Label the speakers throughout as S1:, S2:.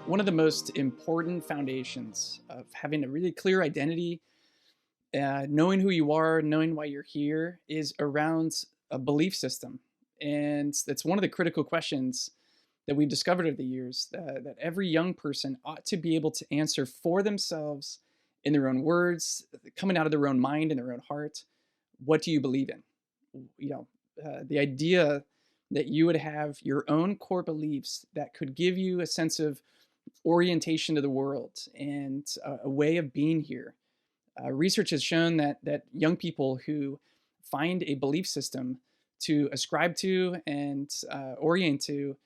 S1: one of the most important foundations of having a really clear identity, knowing who you are, knowing why you're here, is around a belief system. And that's one of the critical questions that we've discovered over the years that every young person ought to be able to answer for themselves in their own words, coming out of their own mind and their own heart. What do you believe in? The idea that you would have your own core beliefs that could give you a sense of orientation to the world and a way of being here. Research has shown that young people who find a belief system to ascribe to and orient to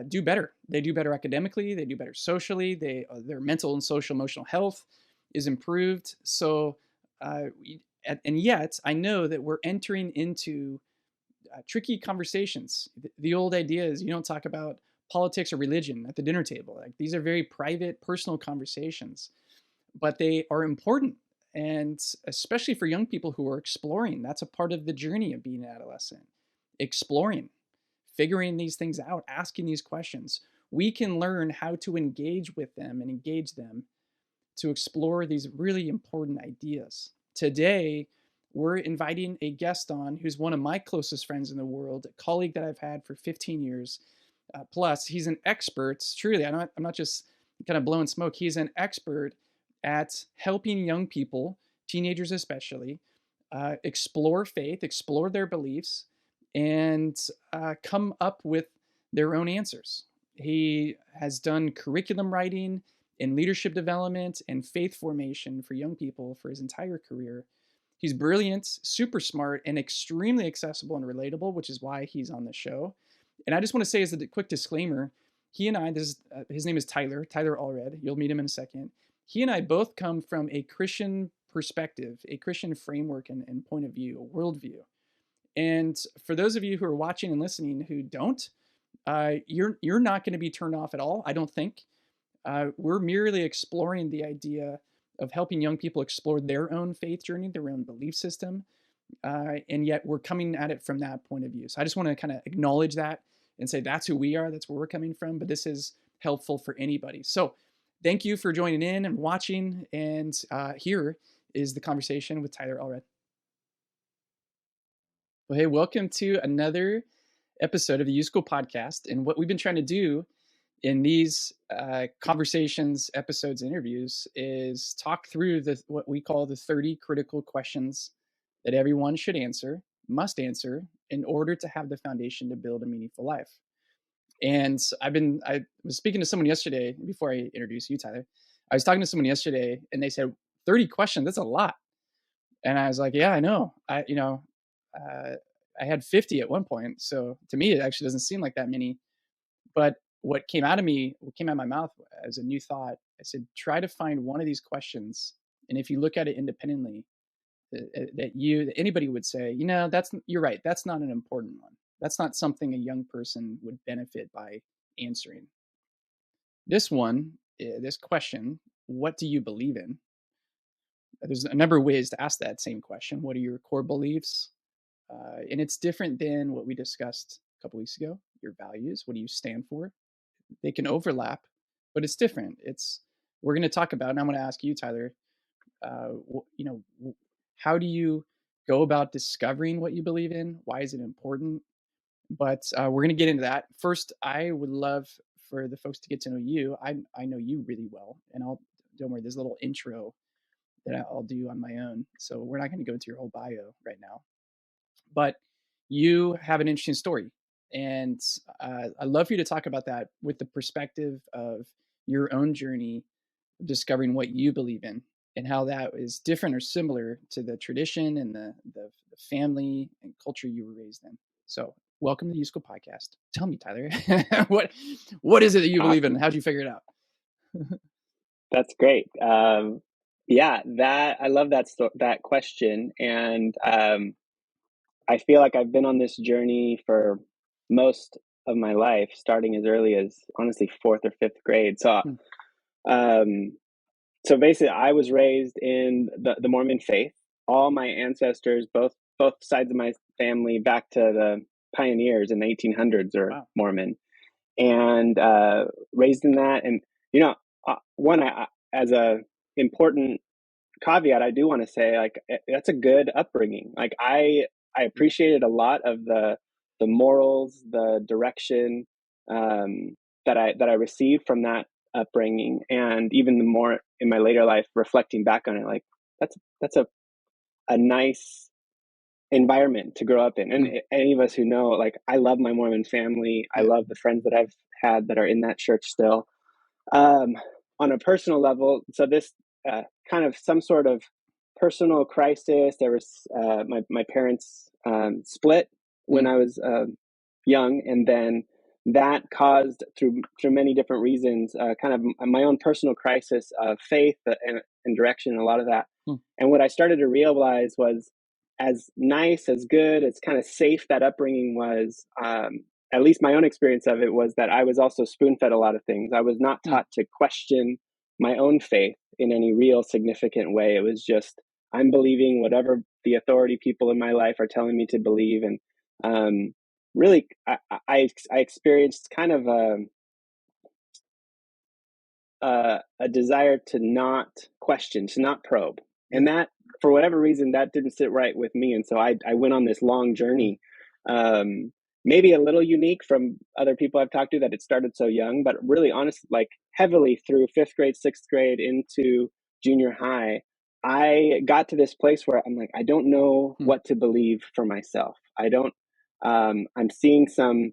S1: do better. They do better academically. They do better socially. Their mental and social emotional health is improved. So, and yet I know that we're entering into tricky conversations. The old idea is you don't talk about politics or religion at the dinner table. Like, these are very private, personal conversations, but they are important. And especially for young people who are exploring, that's a part of the journey of being an adolescent. Exploring, figuring these things out, asking these questions. We can learn how to engage with them and engage them to explore these really important ideas. Today, we're inviting a guest on who's one of my closest friends in the world, a colleague that I've had for 15 years. Plus, he's an expert. Truly, I'm not just kind of blowing smoke. He's an expert at helping young people, teenagers especially, explore faith, explore their beliefs, and come up with their own answers. He has done curriculum writing and leadership development and faith formation for young people for his entire career. He's brilliant, super smart, and extremely accessible and relatable, which is why he's on the show. And I just want to say, as a quick disclaimer, he and I, his name is Tyler Allred. You'll meet him in a second. He and I both come from a Christian perspective, a Christian framework and point of view, a worldview. And for those of you who are watching and listening who don't, you're not going to be turned off at all, I don't think. We're merely exploring the idea of helping young people explore their own faith journey, their own belief system, and yet we're coming at it from that point of view. So I just want to kind of acknowledge that and say that's who we are, that's where we're coming from, but this is helpful for anybody. So thank you for joining in and watching, and here is the conversation with Tyler Allred. Well, hey, welcome to another episode of the YouSchool podcast. And what we've been trying to do in these conversations, episodes, interviews is talk through what we call the 30 critical questions that everyone should answer, must answer, in order to have the foundation to build a meaningful life. And I was speaking to someone yesterday, before I introduced you, Tyler. I was talking to someone yesterday and they said, 30 questions, that's a lot. And I was like, yeah, I know. I had 50 at one point. So to me, it actually doesn't seem like that many. But what came out of my mouth as a new thought, I said, try to find one of these questions. And if you look at it independently, that anybody would say, you're right. That's not an important one. That's not something a young person would benefit by answering. This question, what do you believe in? There's a number of ways to ask that same question. What are your core beliefs? And it's different than what we discussed a couple weeks ago. Your values, what do you stand for? They can overlap, but it's different. We're going to talk about, and I'm going to ask you, Tyler, how do you go about discovering what you believe in? Why is it important? But we're going to get into that. First, I would love for the folks to get to know you. I know you really well, and don't worry, there's a little intro that I'll do on my own. So we're not going to go into your whole bio right now. But you have an interesting story. And I'd love for you to talk about that with the perspective of your own journey of discovering what you believe in and how that is different or similar to the tradition and the family and culture you were raised in. So welcome to the YouSchool podcast. Tell me, Tyler, what is it that you believe in? How'd you figure it out?
S2: That's great. I love that question. And I feel like I've been on this journey for most of my life, starting as early as, honestly, 4th or 5th grade. So, so basically, I was raised in the Mormon faith. All my ancestors, both sides of my family, back to the pioneers in the 1800s, are Mormon, and raised in that. And You know, as a important caveat, I do want to say, like, that's a good upbringing. Like, I
S1: Yeah.
S2: appreciated a lot of the morals, the direction, um, that I received from that upbringing, and even the more in my later life, reflecting back on it, like, that's a nice environment to grow up in. And
S1: Mm.
S2: any of us who know, like, I love my Mormon family. I
S1: Yeah.
S2: love the friends that I've had that are in that church still. Um, on a personal level, so this kind of some sort of personal crisis. There was my parents split when
S1: Mm.
S2: I was young, and then that caused through many different reasons, kind of my own personal crisis of faith and direction, and a lot of that.
S1: Mm.
S2: And what I started to realize was, as nice, as good, as kind of safe that upbringing was, at least my own experience of it was that I was also spoon fed a lot of things. I was not
S1: Mm.
S2: taught to question my own faith in any real significant way. It was just, I'm believing whatever the authority people in my life are telling me to believe. And really, I experienced kind of a desire to not question, to not probe.
S1: Yeah.
S2: And that, for whatever reason, that didn't sit right with me. And so I went on this long
S1: Mm.
S2: journey, maybe a little unique from other people I've talked to, that it started so young, but really honest, like heavily through fifth grade, sixth grade into junior high. I got to this place where I'm like, I don't know
S1: Mm.
S2: what to believe for myself. I don't, I'm seeing some,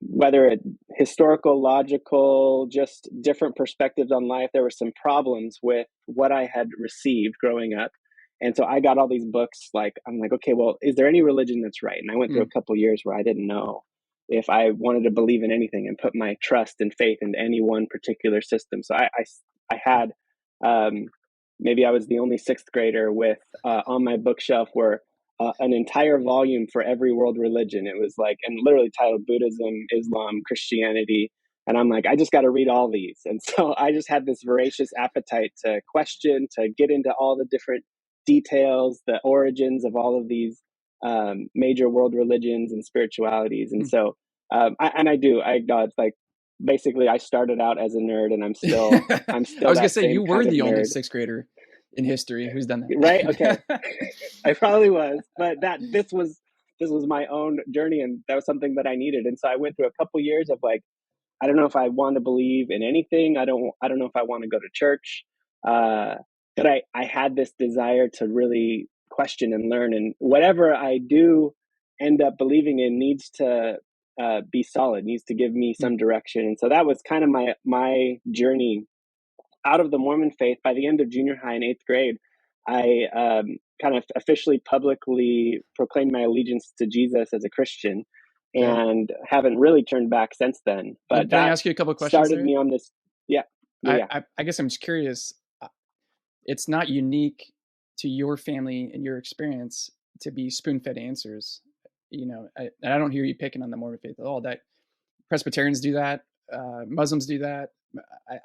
S2: whether it historical, logical, just different perspectives on life. There were some problems with what I had received growing up. And so I got all these books. Like, I'm like, okay, well, is there any religion that's right? And I went through
S1: Mm.
S2: a couple years where I didn't know if I wanted to believe in anything and put my trust and faith into any one particular system. So I had, um, maybe I was the only sixth grader with, on my bookshelf were an entire volume for every world religion. It was like, and literally titled Buddhism, Islam, Christianity. And I'm like, I just got to read all these. And so I just had this voracious appetite to question, to get into all the different details, the origins of all of these major world religions and spiritualities. And
S1: Mm.
S2: so, I acknowledge, like, basically I started out as a nerd, and I'm
S1: I
S2: still
S1: was gonna
S2: that
S1: say
S2: same
S1: you were
S2: kind of
S1: the only
S2: nerd.
S1: sixth grader in history who's done
S2: Right? Okay.
S1: that.
S2: I probably was, but that this was my own journey, and that was something that I needed. And so I went through a couple years of, like, I don't know if I want to believe in anything. I don't know if I want to go to church. Uh, but I had this desire to really question and learn, and whatever I do end up believing in needs to be solid, needs to give me
S1: Mm.
S2: some direction. And so that was kind of my journey out of the Mormon faith. By the end of junior high in eighth grade, I kind of officially publicly proclaimed my allegiance to Jesus as a Christian,
S1: Okay.
S2: and haven't really turned back since then.
S1: Well,
S2: But
S1: can I
S2: that
S1: ask you a couple of questions
S2: started
S1: there?
S2: me on this. Yeah, yeah,
S1: I,
S2: yeah.
S1: I, I guess I'm just curious. It's not unique to your family and your experience to be spoon-fed answers. And I don't hear you picking on the Mormon faith at all. That Presbyterians do that, Muslims do that.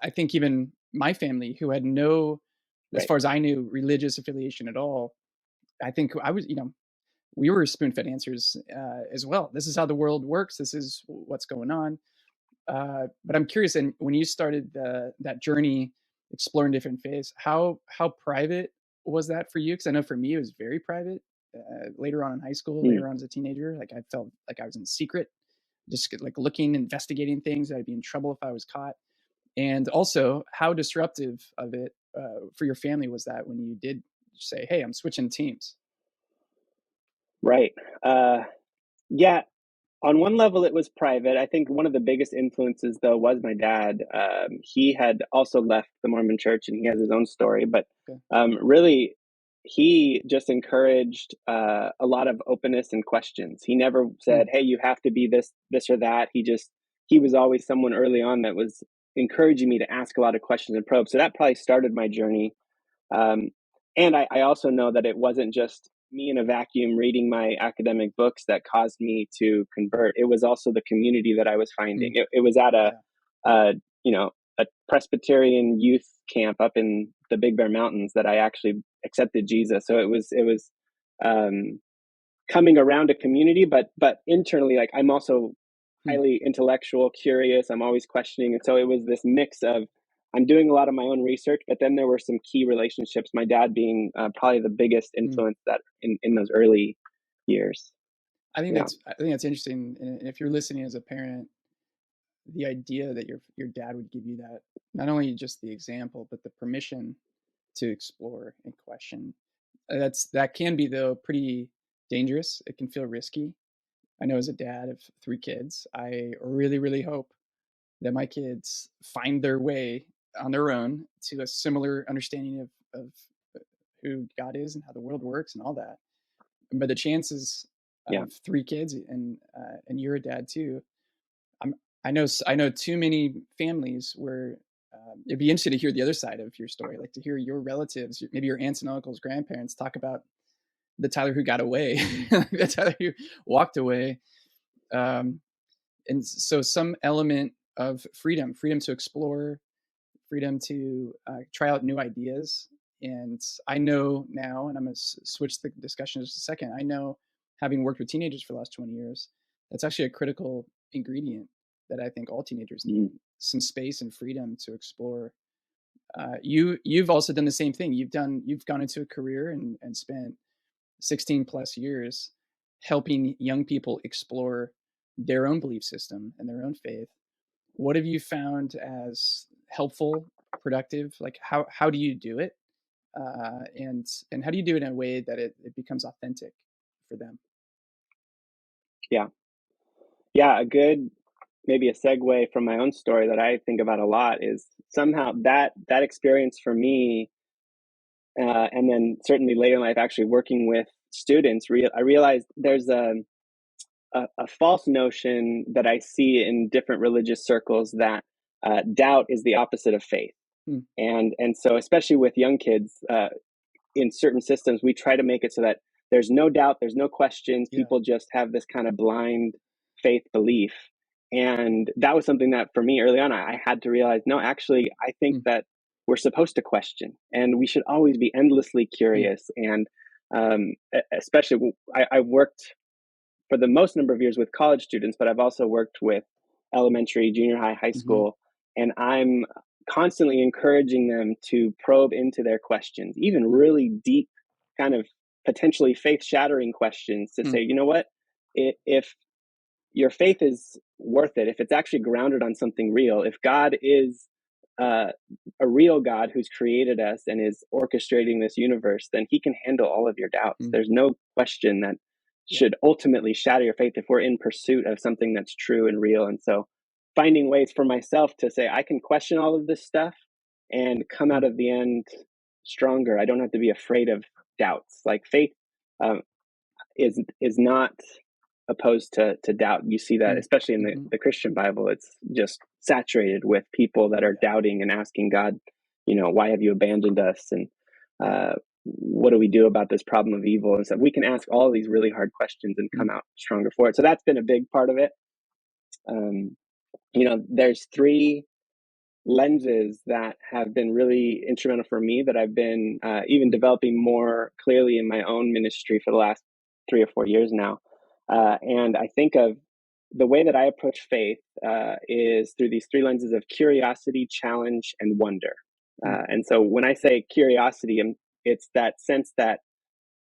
S1: I think even my family, who had no, as
S2: Right.
S1: far as I knew, religious affiliation at all. I think I was, we were spoon-fed answers as well. This is how the world works. This is what's going on. But I'm curious, and when you started that journey, exploring different faiths, how private was that for you? Because I know for me it was very private. Later on in high school,
S2: Mm,
S1: later on as a teenager, like I felt like I was in secret, just like looking, investigating things. I'd be in trouble if I was caught. And also, how disruptive of it for your family was that when you did say, "Hey, I'm switching teams"?
S2: right. Uh, yeah. On one level, it was private. I think one of the biggest influences, though, was my dad. He had also left the Mormon Church, and he has his own story. But
S1: Okay.
S2: really, he just encouraged a lot of openness and questions. He never
S1: Hmm.
S2: said, "Hey, you have to be this or that." He was always someone early on that was encouraging me to ask a lot of questions and probe. So that probably started my journey. Um, and I also know that it wasn't just me in a vacuum reading my academic books that caused me to convert. It was also the community that I was finding.
S1: Hmm.
S2: It was at
S1: Yeah.
S2: a, you know, a Presbyterian youth camp up in the Big Bear Mountains that I actually accepted Jesus. So it was um, coming around a community, but internally, like, I'm also
S1: Hmm.
S2: highly intellectual, curious. I'm always questioning, and so it was this mix of I'm doing a lot of my own research, but then there were some key relationships, my dad being probably the biggest
S1: Mm.
S2: influence that in those early years. Yeah.
S1: I think that's interesting. And if you're listening as a parent, the idea that your dad would give you that, not only just the example, but the permission to explore and question. That can be, though, pretty dangerous. It can feel risky. I know as a dad of 3 kids, I really, really hope that my kids find their way on their own to a similar understanding of who God is and how the world works and all that. But the chances
S2: Yeah.
S1: of 3 kids, and you're a dad too. I'm, I know too many families where it'd be interesting to hear the other side of your story, like to hear your relatives, maybe your aunts and uncles, grandparents, talk about the Tyler who got away, the Tyler who walked away. Um, and so some element of freedom to explore, freedom to try out new ideas. And I know now, and I'm going to switch the discussion in just a second. I know, having worked with teenagers for the last 20 years, that's actually a critical ingredient that I think all teenagers need:
S2: Mm-hmm.
S1: some space and freedom to explore. You've also done the same thing. You've gone into a career and spent 16 plus years helping young people explore their own belief system and their own faith. What have you found as helpful, productive? Like how do you do it? And how do you do it in a way that it becomes authentic for them?
S2: Yeah. Yeah. A good, maybe a segue from my own story that I think about a lot is somehow that experience for me, and then certainly later in life, actually working with students, I realized there's a false notion that I see in different religious circles that doubt is the opposite of faith,
S1: Hmm.
S2: and so especially with young kids, in certain systems, we try to make it so that there's no doubt, there's no questions.
S1: Yeah.
S2: People just have this kind of blind faith belief. And that was something that for me early on, I had to realize, no, actually, I think
S1: Hmm.
S2: that we're supposed to question and we should always be endlessly
S1: Hmm.
S2: curious. And especially, I worked for the most number of years with college students, but I've also worked with elementary, junior high, high
S1: Hmm.
S2: school, and I'm constantly encouraging them to probe into their questions, even
S1: Hmm.
S2: really deep, kind of potentially faith shattering questions to
S1: Hmm.
S2: say, you know what, if your faith is worth it, if it's actually grounded on something real, if God is uh, a real God who's created us and is orchestrating this universe, then he can handle all of your doubts.
S1: Hmm.
S2: There's no question that
S1: Yeah.
S2: should ultimately shatter your faith if we're in pursuit of something that's true and real. And so finding ways for myself to say, I can question all of this stuff and come
S1: Hmm.
S2: out of the end stronger. I don't have to be afraid of doubts. Like faith um, is not opposed to doubt. You see that
S1: Hmm.
S2: especially in
S1: Hmm.
S2: the Christian Bible. It's just saturated with people that
S1: Oh
S2: are
S1: yeah.
S2: doubting and asking God, why have you abandoned us? And what do we do about this problem of evil? And so we can ask all these really hard questions and
S1: Hmm.
S2: come out stronger for it. So that's been a big part of it. Um, there's three lenses that have been really instrumental for me that I've been even
S1: Hmm.
S2: developing more clearly in my own ministry for the last 3 or 4 years now. And I think of the way that I approach faith is through these three lenses of curiosity, challenge, and wonder.
S1: Hmm.
S2: And so when I say curiosity, it's that sense that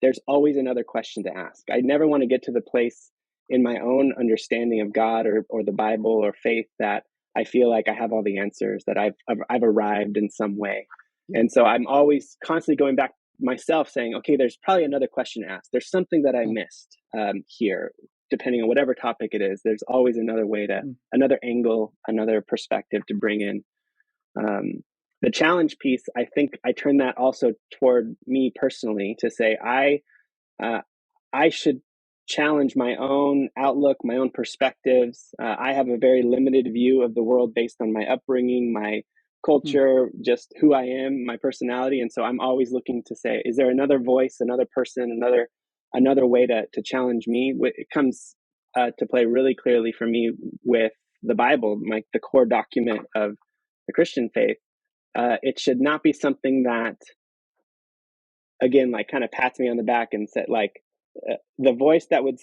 S2: there's always another question to ask. I never want to get to the place in my own understanding of God or the Bible or faith that I feel like I have all the answers, that I've arrived in some way.
S1: Yeah.
S2: And so I'm always constantly going back myself saying, okay, there's probably another question to ask. There's something that I
S1: Hmm.
S2: missed here, depending on whatever topic it is. There's always another way
S1: Hmm.
S2: another angle, another perspective to bring in. Um, the challenge piece, I think I turn that also toward me personally to say, uh, I should challenge my own outlook, my own perspectives. I have a very limited view of the world based on my upbringing, my
S1: Hmm.
S2: culture, just who I am, my personality, and so I'm always looking to say, is there another voice, another person, another way to challenge me? It comes to play really clearly for me with the Bible, the core document of the Christian faith. It should not be something that again like kind of pats me on the back and said like the voice that would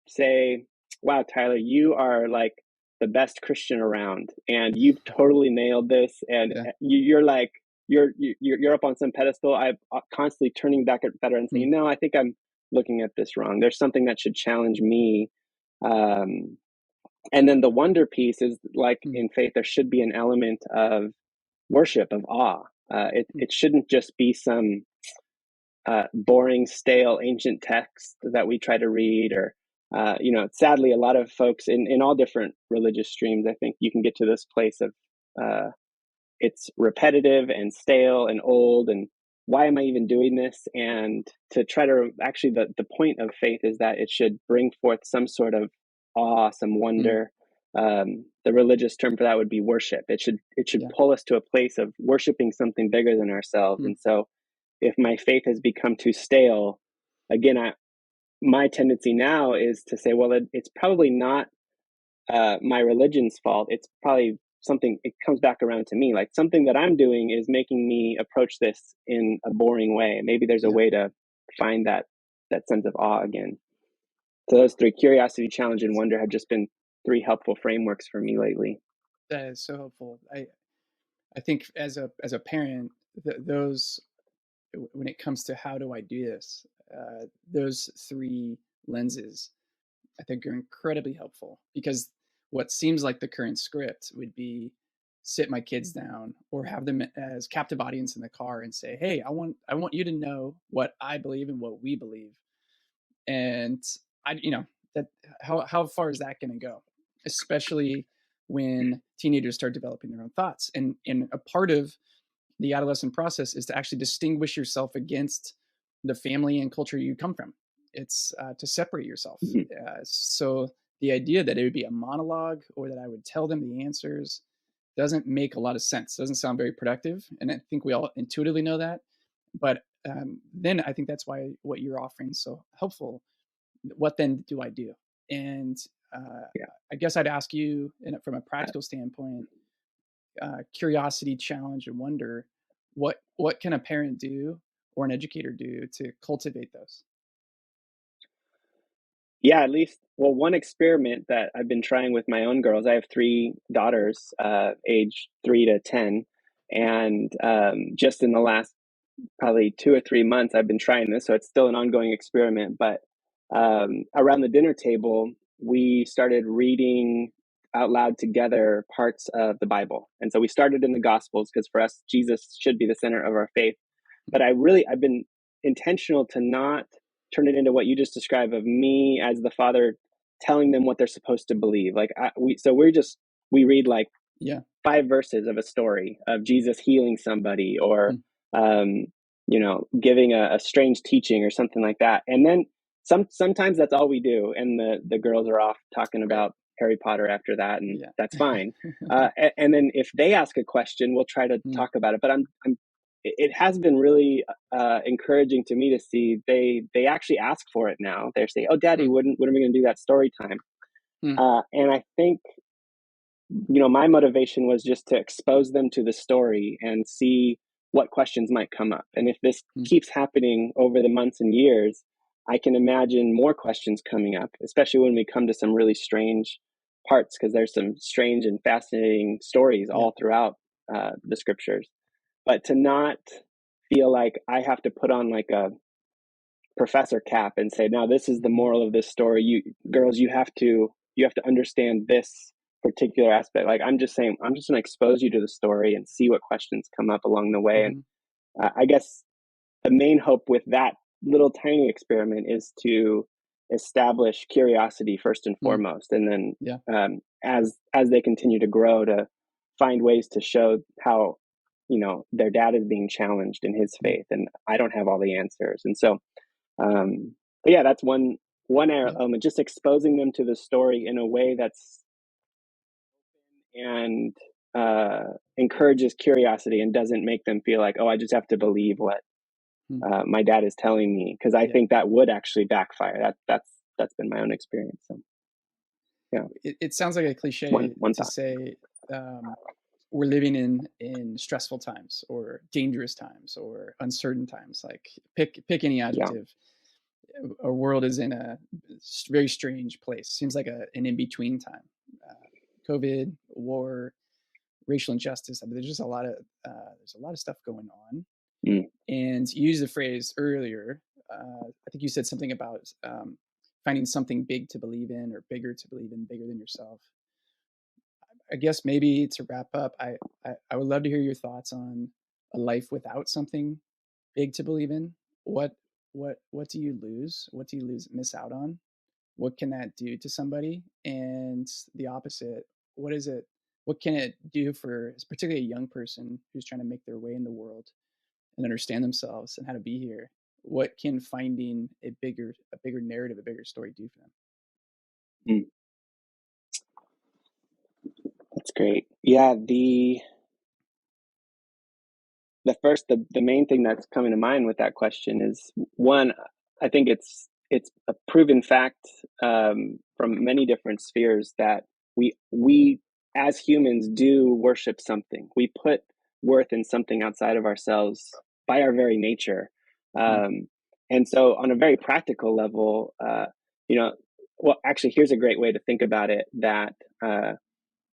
S2: say, wow, Tyler, you are like the best Christian around, and you've totally nailed this. And
S1: Yeah.
S2: you're like, you're up on some pedestal. I'm constantly turning back at better and saying,
S1: Mm.
S2: no, I think I'm looking at this wrong. There's something that should challenge me. Um, and then the wonder piece is like
S1: Mm.
S2: in faith, there should be an element of worship, of awe.
S1: Mm.
S2: It shouldn't just be some boring, stale, ancient text that we try to read, or sadly, a lot of folks in all different religious streams, I think you can get to this place of it's repetitive and stale and old, and why am I even doing this? And to try to actually, the point of faith is that it should bring forth some sort of awe, some
S1: Mm.
S2: wonder. The religious term for that would be worship. It should
S1: Yeah.
S2: pull us to a place of worshiping something bigger than ourselves.
S1: Mm.
S2: And so if my faith has become too stale, again, my tendency now is to say, well, it's probably not my religion's fault. It's probably something, it comes back around to me. Like something that I'm doing is making me approach this in a boring way. Maybe there's a
S1: Yeah.
S2: way to find that sense of awe again. So those three, curiosity, challenge, and wonder, have just been three helpful frameworks for me lately.
S1: That is so helpful. I think as a parent, those, when it comes to how do I do this, those three lenses I think are incredibly helpful, because what seems like the current script would be sit my kids down or have them as captive audience in the car and say, "Hey, I want you to know what I believe and what we believe." And I, that how far is that going to go? Especially when teenagers start developing their own thoughts, and a part of the adolescent process is to actually distinguish yourself against the family and culture you come from. It's to separate yourself.
S2: Mhm.
S1: So the idea that it would be a monologue or that I would tell them the answers doesn't make a lot of sense. Doesn't sound very productive, and I think we all intuitively know that. But then I think that's why what you're offering is so helpful. What then do I do? And uh,
S2: Yeah.
S1: I guess I'd ask you, from a practical standpoint, curiosity, challenge, and wonder. What can a parent do or an educator do to cultivate those?
S2: Yeah, at least, well, one experiment that I've been trying with my own girls. I have three daughters, age 3 to 10, and just in the last probably 2 or 3 months, I've been trying this, so it's still an ongoing experiment. But around the dinner table, we started reading out loud together parts of the Bible, and so we started in the Gospels because for us, Jesus should be the center of our faith. But I've been intentional to not turn it into what you just described of me as the father telling them what they're supposed to believe. Like we read like
S1: Yeah.
S2: 5 verses of a story of Jesus healing somebody, or
S1: Mm.
S2: um, giving a strange teaching or something like that. And then sometimes that's all we do, and the girls are off talking
S1: Great.
S2: about Harry Potter after that, and
S1: Yeah.
S2: that's fine. And then if they ask a question, we'll try to
S1: Mm.
S2: talk about it. But it has been really encouraging to me to see they actually ask for it now. They say, "Oh, Daddy,
S1: Mm.
S2: when are we going to do that story time?"
S1: Mm.
S2: And I think my motivation was just to expose them to the story and see what questions might come up. And if this
S1: Mm.
S2: keeps happening over the months and years, I can imagine more questions coming up, especially when we come to some really strange parts, because there's some strange and fascinating stories
S1: Yeah.
S2: all throughout the scriptures. But to not feel like I have to put on like a professor cap and say, now this is the
S1: Mhm.
S2: moral of this story. You girls, you have to understand this particular aspect. Like I'm just saying, I'm just going to expose you to the story and see what questions come up along the way. And
S1: Mhm.
S2: I guess the main hope with that little tiny experiment is to establish curiosity first and
S1: Mm.
S2: foremost, and then
S1: Yeah.
S2: as they continue to grow, to find ways to show how their dad is being challenged in his
S1: Mm.
S2: faith, and I don't have all the answers. And so but yeah, that's one
S1: Yeah.
S2: element, just exposing them to the story in a way that's and encourages curiosity and doesn't make them feel like, oh, I just have to believe what
S1: Mm.
S2: my dad is telling me, because I
S1: Yeah.
S2: think that would actually backfire. That's been my own experience. So yeah,
S1: It sounds like a
S2: one
S1: cliche
S2: one
S1: to
S2: thought.
S1: say, um, we're living in stressful times or dangerous times or uncertain times. Like pick any
S2: Yeah,
S1: adjective. Our world is in a very strange place. Seems like an in between time. COVID, war, racial injustice. I mean, there's a lot of stuff going on.
S2: Mm.
S1: And you used the phrase earlier. I think you said something about finding something big to believe in, or bigger to believe in, bigger than yourself. I guess maybe to wrap up, I would love to hear your thoughts on a life without something big to believe in. What what do you lose? What do you miss out on? What can that do to somebody? And the opposite, what is it? What can it do for particularly a young person who's trying to make their way in the world and understand themselves and how to be here? What can finding a bigger narrative, a bigger story do for them?
S2: Mm. That's great. Yeah, the main thing that's coming to mind with that question is, one, I think it's a proven fact from many different spheres that we as humans do worship something. We put worth in something outside of ourselves by our very nature.
S1: Mm,
S2: And so on a very practical level, you know, well, actually, here's a great way to think about it, that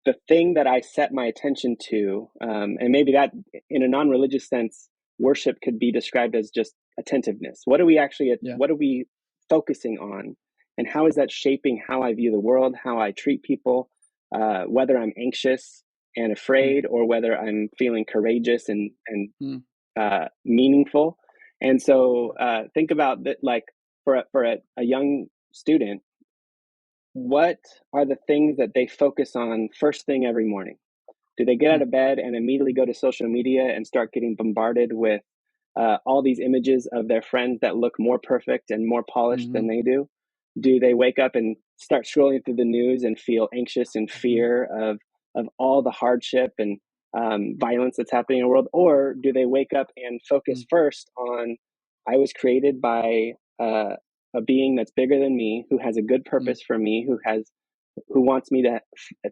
S2: the thing that I set my attention to, and maybe that in a non-religious sense, worship could be described as just attentiveness.
S1: yeah.
S2: What are we focusing on? And how is that shaping how I view the world, how I treat people, whether I'm anxious and
S1: Mm,
S2: afraid, or whether I'm feeling courageous and
S1: mm,
S2: meaningful. And so
S1: yeah.
S2: think about that, like for a young student, what are the things that they focus on first thing every morning? Do they get out
S1: Mm,
S2: of bed and immediately go to social media and start getting bombarded with all these images of their friends that look more perfect and more polished
S1: mm-hmm,
S2: than they do? Do they wake up and start scrolling through the news and feel anxious and
S1: mm-hmm,
S2: fear of all the hardship and violence that's happening in the world? Or do they wake up and focus
S1: mm,
S2: first on, I was created by a being that's bigger than me, who has a good
S1: mm,
S2: purpose for me, who wants me to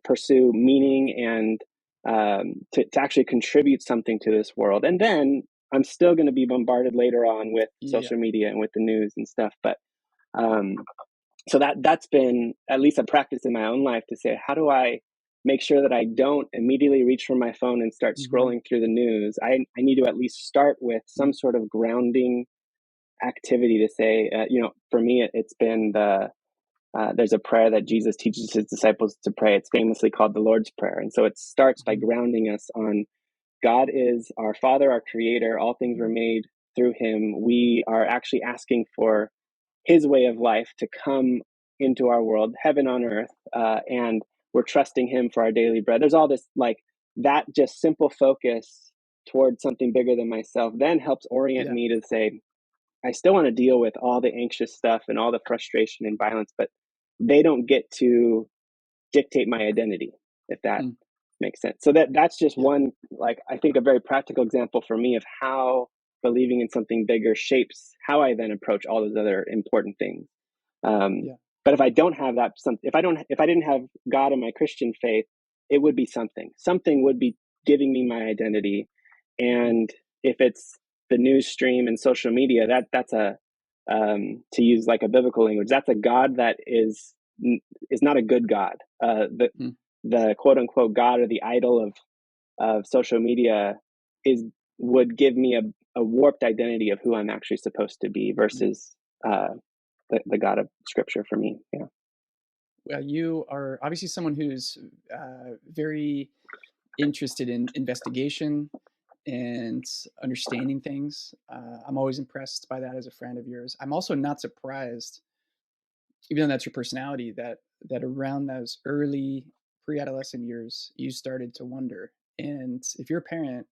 S2: pursue meaning and to actually contribute something to this world. And then I'm still going to be bombarded later on with
S1: yeah.
S2: social media and with the news and stuff. But um, so that's been at least a practice in my own life, to say, how do I make sure that I don't immediately reach for my phone and start
S1: Mm-hmm,
S2: scrolling through the news? I need to at least start with
S1: mm,
S2: some sort of grounding activity to say, for me, it's been there's a prayer that Jesus teaches his disciples to pray. It's famously called the Lord's Prayer. And so it starts by
S1: mm-hmm,
S2: grounding us on, God is our Father, our Creator. All things were made through him. We are actually asking for his way of life to come into our world, heaven on earth, and we're trusting him for our daily bread. There's all this, like, that just simple focus towards something bigger than myself then helps orient
S1: yeah.
S2: me to say, I still want to deal with all the anxious stuff and all the frustration and violence, but they don't get to dictate my identity, if that
S1: Mm,
S2: makes sense. So that's just
S1: yeah.
S2: one, like, I think a very practical example for me of how believing in something bigger shapes how I then approach all those other important things. Um,
S1: Yeah.
S2: but if I don't have that, if I didn't have God in my Christian faith, it would be something. Something would be giving me my identity,
S1: Mm,
S2: and if it's the news stream and social media, that's a to use like a biblical language, that's a God that is not a good God.
S1: mm,
S2: The quote unquote God, or the idol of social media, is would give me a warped identity of who I'm actually supposed to be
S1: mm.
S2: versus uh, the God of Scripture for me. Yeah.
S1: Well, you are obviously someone who's very interested in investigation and understanding things. I'm always impressed by that as a friend of yours. I'm also not surprised, even though that's your personality, that around those early pre-adolescent years, you started to wonder. And if you're a parent,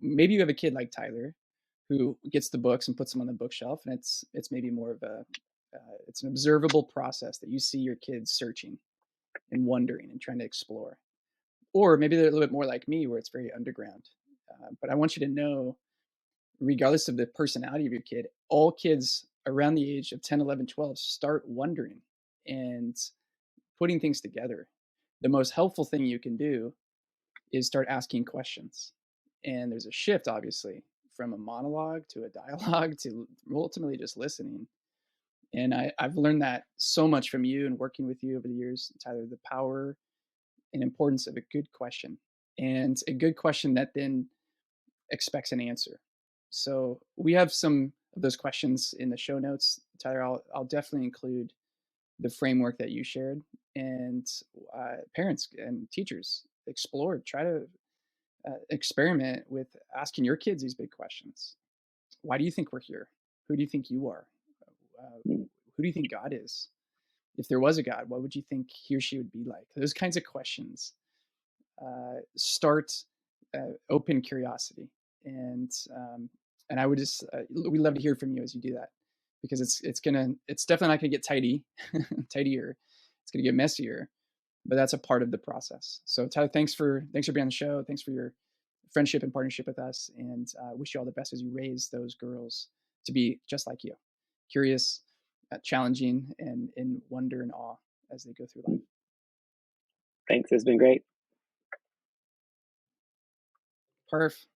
S1: maybe you have a kid like Tyler, who gets the books and puts them on the bookshelf, and it's maybe more of a it's an observable process that you see your kids searching and wondering and trying to explore. Or maybe they're a little bit more like me, where it's very underground. But I want you to know, regardless of the personality of your kid, all kids around the age of 10, 11, 12 start wondering and putting things together. The most helpful thing you can do is start asking questions. And there's a shift, obviously, from a monologue to a dialogue to ultimately just listening. And I've learned that so much from you and working with you over the years, Tyler, the power and importance of a good question, and a good question that then expects an answer. So we have some of those questions in the show notes. Tyler, I'll definitely include the framework that you shared, and parents and teachers explore, try to experiment with asking your kids these big questions. Why do you think we're here? Who do you think you are? Who do you think God is? If there was a God, what would you think he or she would be like? Those kinds of questions start open curiosity, and and I would just we love to hear from you as you do that, because it's definitely not gonna get tidier. It's gonna get messier, but that's a part of the process. So Tyler, thanks for being on the show. Thanks for your friendship and partnership with us, and wish you all the best as you raise those girls to be just like you, curious, challenging, and in wonder and awe as they go through life.
S2: Thanks. It's been great.
S1: Perf.